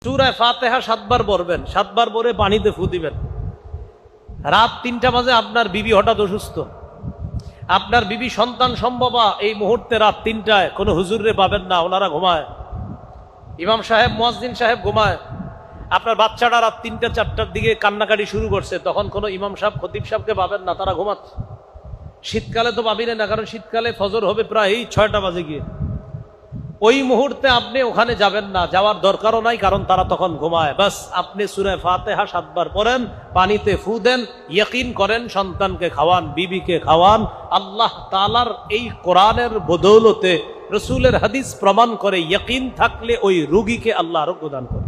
সূরা ফাতিহা 7 বার পড়বেন, 7 বার পরে পানিতে ফু দিবেন। রাত 3টা বাজে আপনার বিবি হঠাৎ অসুস্থ, আপনার বিবি সন্তান সম্ভবা এই মুহূর্তে রাত 3টায় কোনো হুজুরে পাবেন না, ওনারা ঘুমায়, ইমাম সাহেব মুয়াজ্জিন সাহেব ঘুমায়, আপনার বাচ্চাটা রাত 3টা 4টার দিকে কান্নাকাটি শুরু করছে, তখন কোনো ইমাম সাহেব খতিব সাহেবকে পাবেন না, তারা ঘুমাচ্ছে। শীতকালে তো পাবেন না, কারণ শীতকালে ফজর হবে প্রায় 6টা বাজে গিয়ে। ওই মুহূর্তে আপনি ওখানে যাবেন না, যাওয়ার দরকারও নাই, কারণ তারা তখন ঘুমায়। বাস আপনি সূরা ফাতিহা 7 বার পড়েন, পানিতে ফু দেন, ইয়াকিন করেন সন্তানকে খাওয়ান, বিবিকে খাওয়ান। আল্লাহ তাআলার এই কোরআনের বদৌলতে, রাসূলের হাদিস প্রমাণ করে, ইয়াকিন থাকলে ওই রোগীকে আল্লাহ আরোগ্য দান করে।